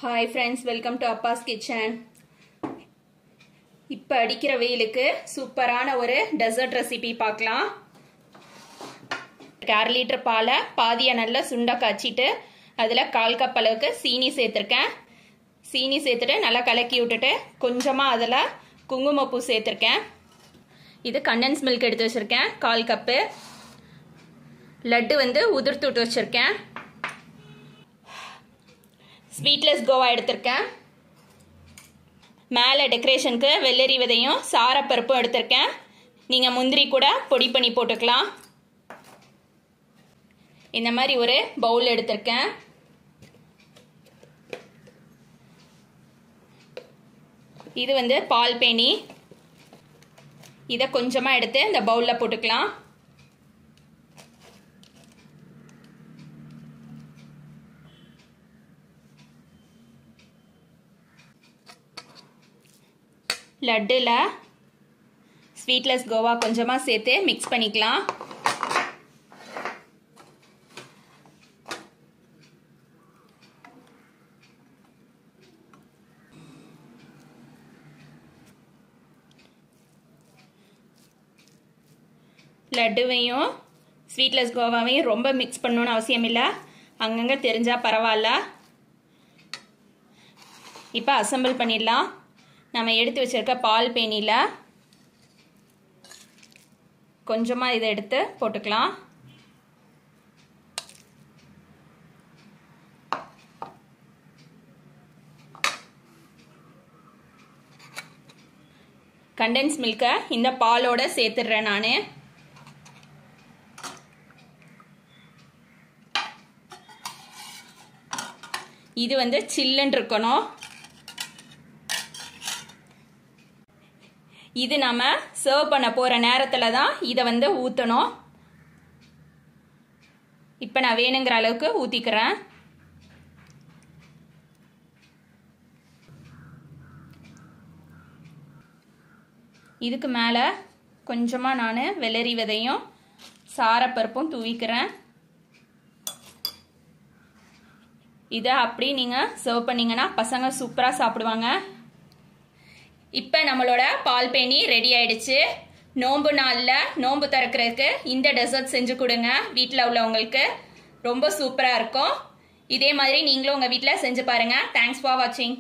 Hi friends, welcome to Appa's Kitchen. இப்ப அடிக்கிற வெயிலுக்கு சூப்பரான ஒரு டெசர்ட் ரெசிபி பார்க்கலாம். 1/2 லிட்டர் பாலை பாதியா நல்லா சுண்ட காய்ச்சிட்டு அதுல 1/4 கப் அளவுக்கு சீனி சேர்த்திருக்கேன். சீனி சேர்த்துட்டு நல்லா கலக்கி விட்டுட்டு கொஞ்சமா அதுல குங்குமப்பூ சேர்த்திருக்கேன். இது கண்டென்ஸ் மில்க் எடுத்து வச்சிருக்கேன் 1/4 கப். லட்டு வந்து உதிர்த்து விட்டு வச்சிருக்கேன். ஸ்வீட்லெஸ் கோவா எடுத்திருக்கேன். மேலே டெக்கரேஷனுக்கு வெள்ளரி விதையும் சாரப்பருப்பும் எடுத்திருக்கேன். நீங்கள் முந்திரி கூட பொடி பண்ணி போட்டுக்கலாம். இந்த மாதிரி ஒரு பவுல் எடுத்திருக்கேன். இது வந்து பால் பேணி. இதை கொஞ்சமாக எடுத்து இந்த பவுலில் போட்டுக்கலாம். லட்டுல ஸ்வீட்லெஸ் கோவா கொஞ்சமா சேர்த்து மிக்ஸ் பண்ணிக்கலாம். லட்டுவையும் ஸ்வீட்லெஸ் கோவாவையும் ரொம்ப மிக்ஸ் பண்ணணும்னு அவசியம் இல்லை. அங்கங்க தெரிஞ்சா பரவாயில்ல. இப்போ அசம்பிள் பண்ணிடலாம். நம்ம எடுத்து வச்சிருக்க பால் பேனியில் கொஞ்சமாக இதை எடுத்து போட்டுக்கலாம். கண்டென்ஸ் மில்கை இந்த பாலோட சேர்த்துடுறேன் நான். இது வந்து சில்லுன்னு இருக்கணும். இது நாம சர்வ் பண்ண போற நேரத்துல தான் இதை வந்து ஊத்தணும். இப்ப நான் வேணுங்கிற அளவுக்கு ஊத்திக்கிறேன். இதுக்கு மேல கொஞ்சமா நான் வெள்ளரி விதையும் சாரப்பருப்பும் தூவிக்கிறேன். இதை அப்படி நீங்க சர்வ் பண்ணீங்கன்னா பசங்க சூப்பரா சாப்பிடுவாங்க. இப்போ நம்மளோட பால் பேணி ரெடி ஆயிடுச்சு. நோன்பு நாளில் நோன்பு திறக்கிறதுக்கு இந்த டெசர்ட் செஞ்சு கொடுங்க. வீட்டில் உள்ளவங்களுக்கு ரொம்ப சூப்பராக இருக்கும். இதே மாதிரி நீங்களும் உங்கள் வீட்டில் செஞ்சு பாருங்கள். தேங்க்ஸ் ஃபார் வாட்சிங்.